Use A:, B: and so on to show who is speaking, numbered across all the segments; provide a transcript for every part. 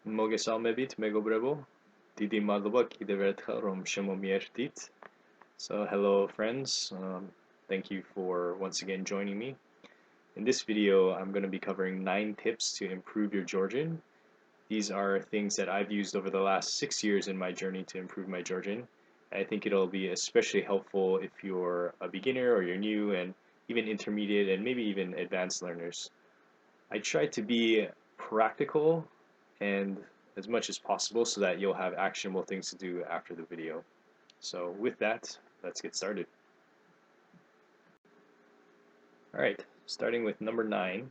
A: Մոգեսալմեբիտ մեգոբրեvo Didi Madloba Kidevertcha Rom Shemomiertit. So hello friends, thank you for once again joining me. In this video, I'm going to be covering 9 tips to improve your Georgian. These are things that I've used over the last 6 years in my journey to improve my Georgian. I think it'll be especially helpful if you're a beginner or you're new and even intermediate and maybe even advanced learners. I try to be practical and as much as possible so that you'll have actionable things to do after the video. So with that, let's get started. Alright, starting with number 9.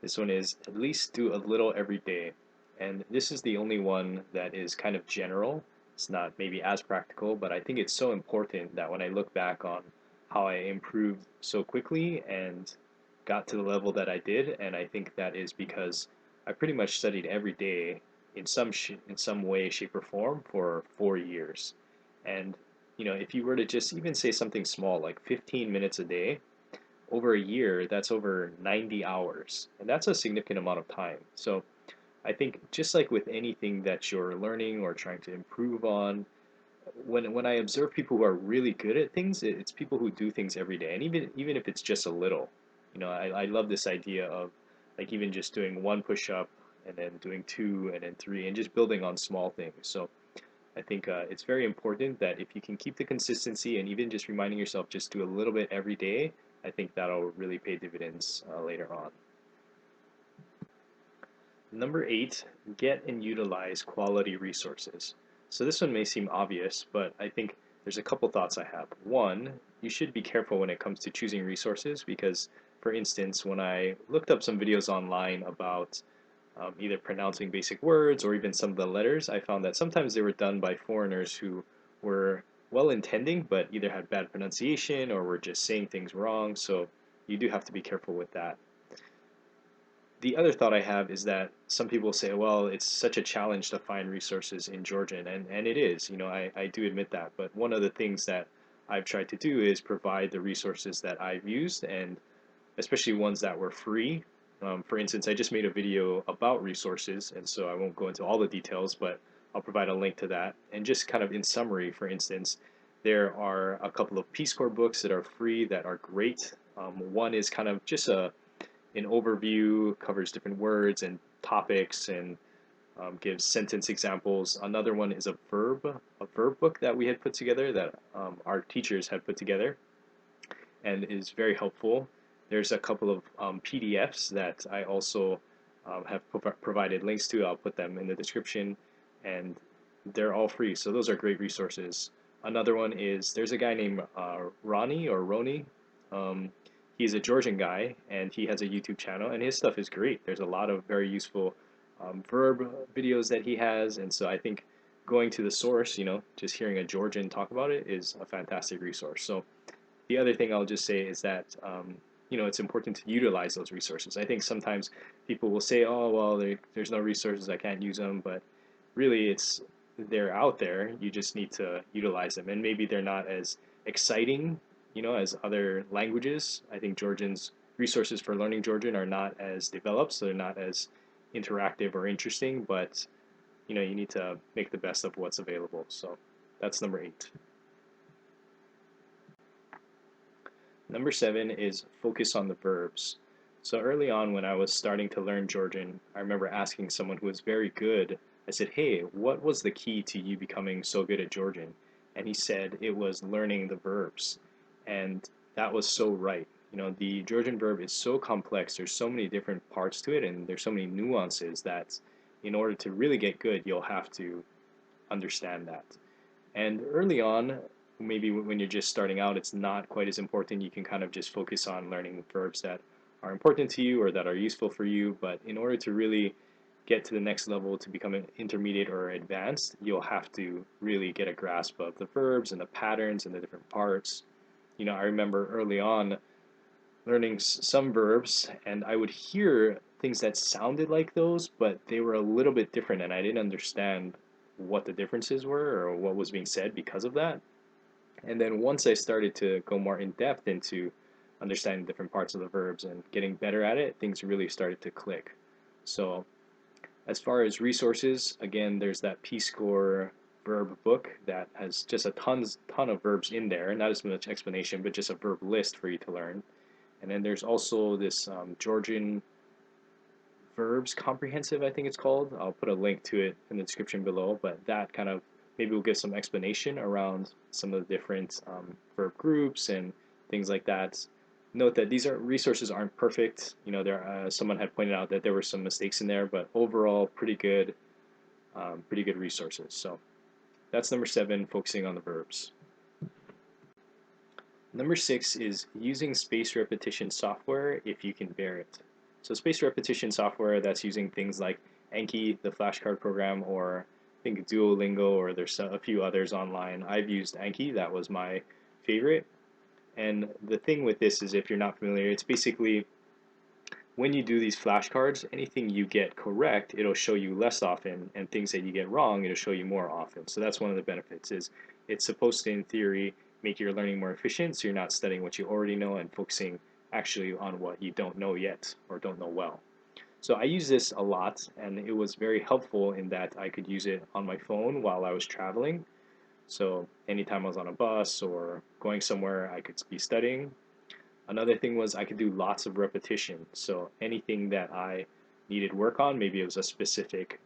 A: This one is at least do a little every day. And this is the only one that is kind of general. It's not maybe as practical, but I think it's so important that when I look back on how I improved so quickly and got to the level that I did, and I think that is because I pretty much studied every day in some way, shape, or form for 4 years. And if you were to just even say something small like 15 minutes a day, over a year, that's over 90 hours, and that's a significant amount of time. So I think just like with anything that you're learning or trying to improve on, when I observe people who are really good at things, it's people who do things every day, and even if it's just a little. I love this idea of like even just doing one push up and then doing two and then three and just building on small things. So I think it's very important that if you can keep the consistency and even just reminding yourself just do a little bit every day, I think that'll really pay dividends later on. Number 8, get and utilize quality resources. So this one may seem obvious, but I think there's a couple thoughts I have. One, you should be careful when it comes to choosing resources because, for instance, when I looked up some videos online about either pronouncing basic words or even some of the letters, I found that sometimes they were done by foreigners who were well-intending but either had bad pronunciation or were just saying things wrong, so you do have to be careful with that. The other thought I have is that some people say, well, it's such a challenge to find resources in Georgian, and it is, I do admit that, but one of the things that I've tried to do is provide the resources that I've used, and especially ones that were free. For instance, I just made a video about resources, and so I won't go into all the details, but I'll provide a link to that. And just kind of in summary, for instance, there are a couple of Peace Corps books that are free that are great. One is kind of just an overview, covers different words and topics, and gives sentence examples. Another one is a verb book that we had put together that our teachers had put together and is very helpful. There's a couple of PDFs that I also have provided links to. I'll put them in the description, and they're all free. So those are great resources. Another one is there's a guy named Roni or Roni. Um, he's a Georgian guy, and he has a YouTube channel, and his stuff is great. There's a lot of very useful verb videos that he has, and so I think going to the source, just hearing a Georgian talk about it is a fantastic resource. So the other thing I'll just say is that it's important to utilize those resources. I think sometimes people will say, "Oh, well, there's no resources, I can't use them," but really, they're out there. You just need to utilize them, and maybe they're not as exciting, as other languages. I think Georgians resources for learning Georgian are not as developed, so they're not as interactive or interesting. But you need to make the best of what's available. So that's number 8. Number 7 is focus on the verbs. So early on when I was starting to learn Georgian, I remember asking someone who was very good, I said, "Hey, what was the key to you becoming so good at Georgian?" And he said it was learning the verbs. And that was so right. The Georgian verb is so complex, there's so many different parts to it, and there's so many nuances that in order to really get good, you'll have to understand that. And early on, maybe when you're just starting out, it's not quite as important. You can kind of just focus on learning verbs that are important to you or that are useful for you. But in order to really get to the next level to become an intermediate or advanced, you'll have to really get a grasp of the verbs and the patterns and the different parts. I remember early on learning some verbs, and I would hear things that sounded like those, but they were a little bit different, and I didn't understand what the differences were or what was being said because of that. And then once I started to go more in depth into understanding different parts of the verbs and getting better at it, things really started to click. So As far as resources, again, there's that Peace Corps verb book that has just a ton of verbs in there, not as much explanation, but just a verb list for you to learn. And then there's also this Georgian verbs comprehensive, I think it's called. I'll put a link to it in the description below, but that kind of maybe will give some explanation around some of the different verb groups and things like that. Note that these resources aren't perfect. You know, someone had pointed out that there were some mistakes in there, but overall pretty good resources. So that's number 7, focusing on the verbs. Number 6 is using spaced repetition software if you can bear it. So spaced repetition software, that's using things like Anki, the flashcard program, or I think Duolingo, or there's a few others online. I've used Anki, that was my favorite. And the thing with this is, if you're not familiar, it's basically when you do these flashcards, anything you get correct, it'll show you less often, and things that you get wrong, it'll show you more often. So that's one of the benefits, is it's supposed to, in theory, make your learning more efficient, so you're not studying what you already know and focusing actually on what you don't know yet or don't know well. So I use this a lot, and it was very helpful in that I could use it on my phone while I was traveling. So anytime I was on a bus or going somewhere, I could be studying. Another thing was I could do lots of repetition. So anything that I needed work on, maybe it was a specific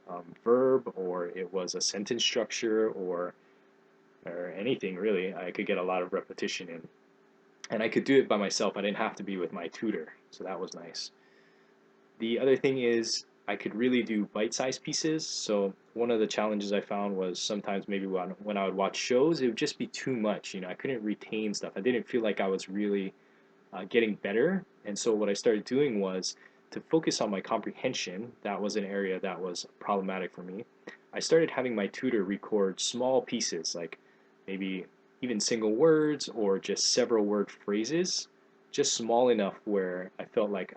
A: verb, or it was a sentence structure, or anything really, I could get a lot of repetition in. And I could do it by myself. I didn't have to be with my tutor, so that was nice. The other thing is I could really do bite-sized pieces. So one of the challenges I found was sometimes maybe when I would watch shows, it would just be too much. You know, I couldn't retain stuff. I didn't feel like I was really getting better. And so what I started doing was to focus on my comprehension. That was an area that was problematic for me. I started having my tutor record small pieces, like maybe even single words or just several word phrases, just small enough where I felt like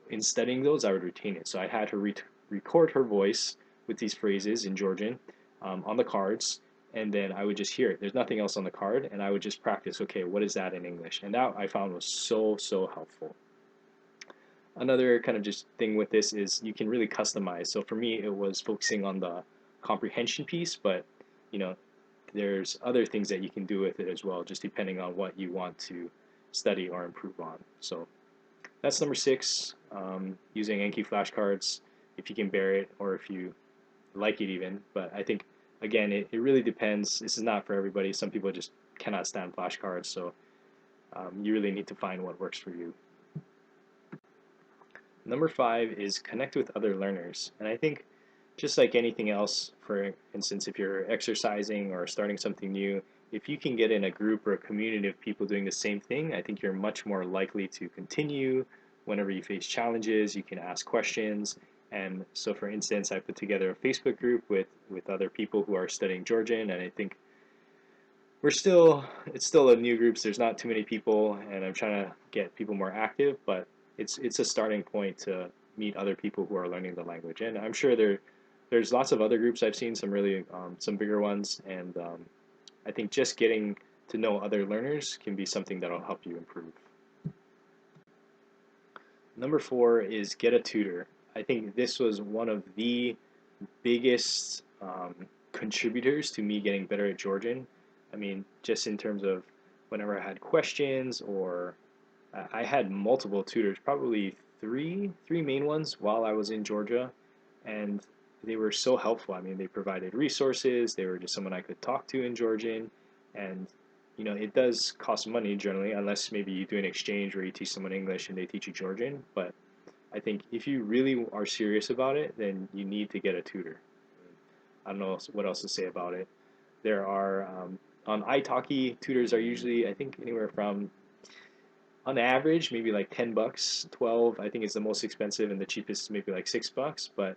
A: in studying those, I would retain it. So I had her record her voice with these phrases in Georgian on the cards, and then I would just hear it. There's nothing else on the card, and I would just practice, okay, what is that in English? And that I found was so helpful. Another kind of just thing with this is you can really customize. So for me, it was focusing on the comprehension piece, but you know, there's other things that you can do with it as well, just depending on what you want to study or improve on. So that's number 6, using Anki flashcards if you can bear it, or if you like it even. But I think, again, it really depends. This is not for everybody. Some people just cannot stand flashcards, so you really need to find what works for you. Number 5 is connect with other learners. And I think just like anything else, for instance, if you're exercising or starting something new, if you can get in a group or a community of people doing the same thing, I think you're much more likely to continue. Whenever you face challenges, you can ask questions. And so, for instance, I put together a Facebook group with other people who are studying Georgian, and I think it's still a new group, so there's not too many people, and I'm trying to get people more active, but it's a starting point to meet other people who are learning the language. And I'm sure there's lots of other groups I've seen, some really some bigger ones, and I think just getting to know other learners can be something that'll help you improve. Number 4 is get a tutor. I think this was one of the biggest contributors to me getting better at Georgian. I mean, just in terms of whenever I had questions, or I had multiple tutors, probably three main ones while I was in Georgia, and they were so helpful. I mean, they provided resources. They were just someone I could talk to in Georgian, and you know, it does cost money generally, unless maybe you do an exchange where you teach someone English and they teach you Georgian. But I think if you really are serious about it, then you need to get a tutor. I don't know what else to say about it. There are on Italki, tutors are usually, I think, anywhere from, on average, maybe like $10, 12. I think it's the most expensive, and the cheapest is maybe like $6. But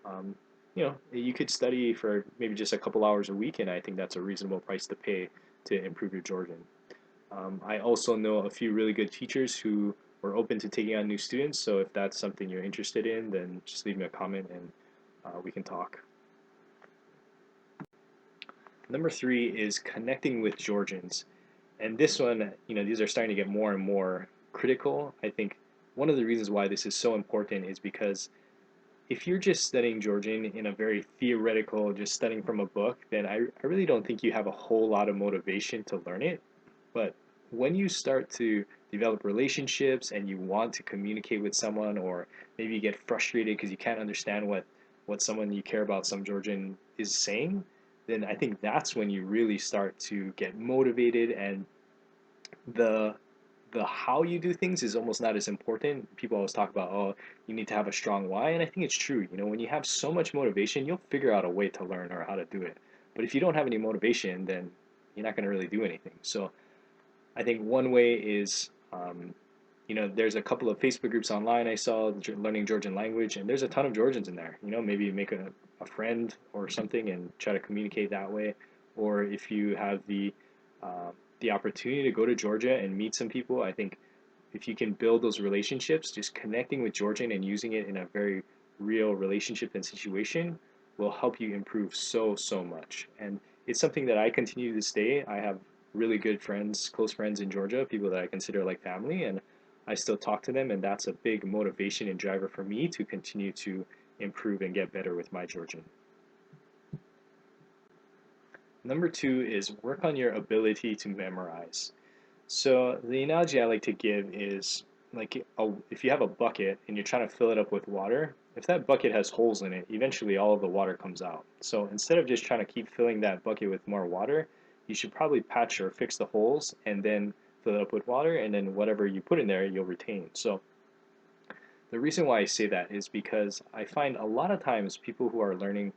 A: um, you know, you could study for maybe just a couple hours a week, and I think that's a reasonable price to pay to improve your Georgian. I also know a few really good teachers who were open to taking on new students, so if that's something you're interested in, then just leave me a comment, and we can talk. Number 3 is connecting with Georgians. And this one, you know, these are starting to get more and more critical. I think one of the reasons why this is so important is because if you're just studying Georgian in a very theoretical, just studying from a book, then I really don't think you have a whole lot of motivation to learn it. But when you start to develop relationships and you want to communicate with someone, or maybe you get frustrated because you can't understand what someone you care about, some Georgian, is saying, then I think that's when you really start to get motivated, and the the how you do things is almost not as important. People always talk about, oh, you need to have a strong why, and I think it's true. When you have so much motivation, you'll figure out a way to learn or how to do it. But if you don't have any motivation, then you're not going to really do anything. So I think one way is, there's a couple of Facebook groups online I saw learning Georgian language, and there's a ton of Georgians in there. Maybe make a friend or something and try to communicate that way. Or if you have the opportunity to go to Georgia and meet some people, I think if you can build those relationships, just connecting with Georgian and using it in a very real relationship and situation will help you improve so much. And it's something that I continue to this day. I have really good friends, close friends in Georgia, people that I consider like family, and I still talk to them, and that's a big motivation and driver for me to continue to improve and get better with my Georgian. Number two is work on your ability to memorize. So the analogy I like to give is like if you have a bucket and you're trying to fill it up with water, if that bucket has holes in it, eventually all of the water comes out. So instead of just trying to keep filling that bucket with more water, you should probably patch or fix the holes and then fill it up with water, and then whatever you put in there, you'll retain. So the reason why I say that is because I find a lot of times people who are learning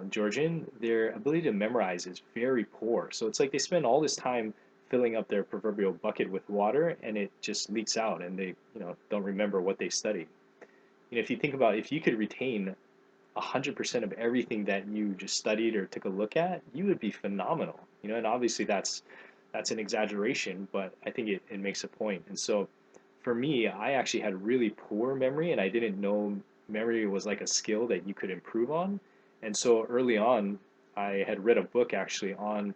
A: Georgian, their ability to memorize is very poor. So it's like they spend all this time filling up their proverbial bucket with water, and it just leaks out, and they, don't remember what they studied. If you think about, if you could retain 100% of everything that you just studied or took a look at, you would be phenomenal. And obviously that's an exaggeration, but I think it makes a point. And so for me, I actually had really poor memory, and I didn't know memory was like a skill that you could improve on. And so early on, I had read a book actually on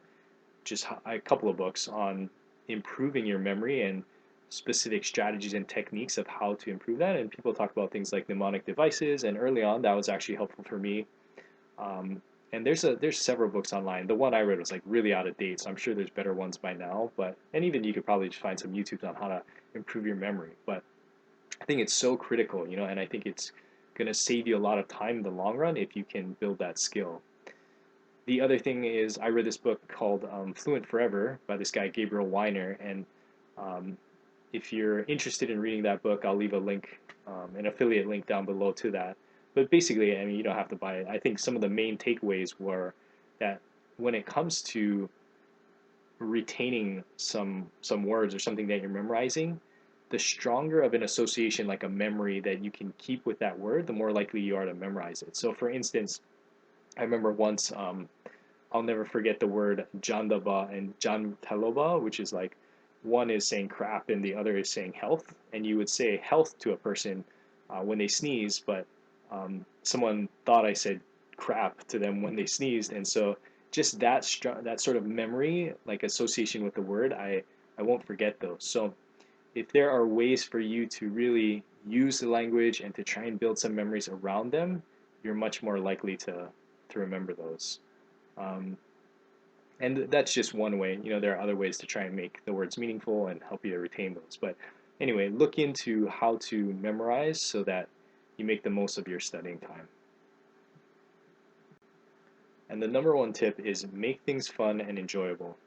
A: just a couple of books on improving your memory and specific strategies and techniques of how to improve that. And people talk about things like mnemonic devices, and early on, that was actually helpful for me. Um, and there's several books online. The one I read was like really out of date, so I'm sure there's better ones by now. And even you could probably just find some YouTubes on how to improve your memory. But I think it's so critical, and I think it's going to save you a lot of time in the long run if you can build that skill. The other thing is, I read this book called Fluent Forever by this guy, Gabriel Weiner. And um, if you're interested in reading that book, I'll leave a link, an affiliate link down below to that. But basically, I mean, you don't have to buy it. I think some of the main takeaways were that when it comes to retaining some words or something that you're memorizing, the stronger of an association, like a memory that you can keep with that word, the more likely you are to memorize it. So, for instance, I remember once, I'll never forget the word jandaba and janteloba, which is like one is saying crap and the other is saying health. And you would say health to a person when they sneeze, but someone thought I said crap to them when they sneezed. And so just that sort of memory, like association with the word, I won't forget those. So if there are ways for you to really use the language and to try and build some memories around them, you're much more likely to remember those. Um, and that's just one way. There are other ways to try and make the words meaningful and help you to retain those. But anyway, look into how to memorize so that you make the most of your studying time. And the number one tip is make things fun and enjoyable.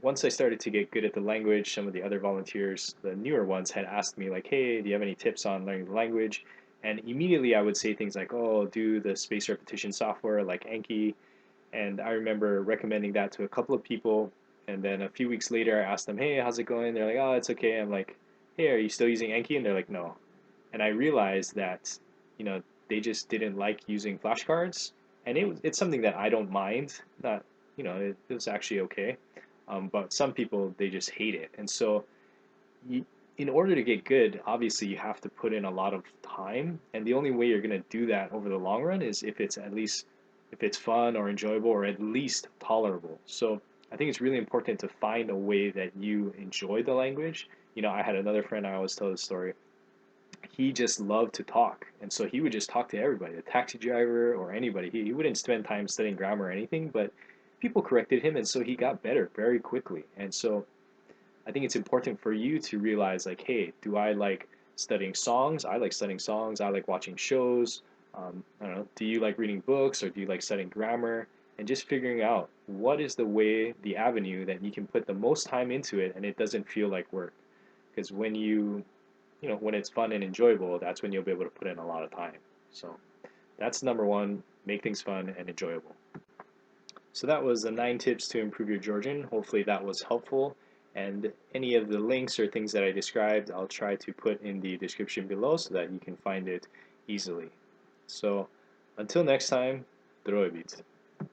A: Once I started to get good at the language, some of the other volunteers, the newer ones, had asked me like, "Hey, do you have any tips on learning the language?" And immediately I would say things like, "Oh, do the spaced repetition software like Anki." And I remember recommending that to a couple of people. And then a few weeks later, I asked them, "Hey, how's it going?" They're like, "Oh, it's okay." I'm like, "Hey, are you still using Anki?" And they're like, "No." And I realized that, they just didn't like using flashcards. And it's something that I don't mind. Not, it was actually okay. But some people, they just hate it. And so you, in order to get good, obviously you have to put in a lot of time. And the only way you're going to do that over the long run is if it's fun or enjoyable or at least tolerable. So I think it's really important to find a way that you enjoy the language. I had another friend, I always tell this story. he just loved to talk. And so he would just talk to everybody, the taxi driver or anybody. He wouldn't spend time studying grammar or anything, but people corrected him. And so he got better very quickly. And so I think it's important for you to realize, like, hey, do I like studying songs? I like studying songs. I like watching shows. I don't know. Do you like reading books or do you like studying grammar? And just figuring out what is the way, the avenue that you can put the most time into it and it doesn't feel like work. Because when when it's fun and enjoyable, that's when you'll be able to put in a lot of time. So that's number one, make things fun and enjoyable. So that was the 9 tips to improve your Georgian. Hopefully that was helpful. And any of the links or things that I described, I'll try to put in the description below so that you can find it easily. So until next time, 들어요,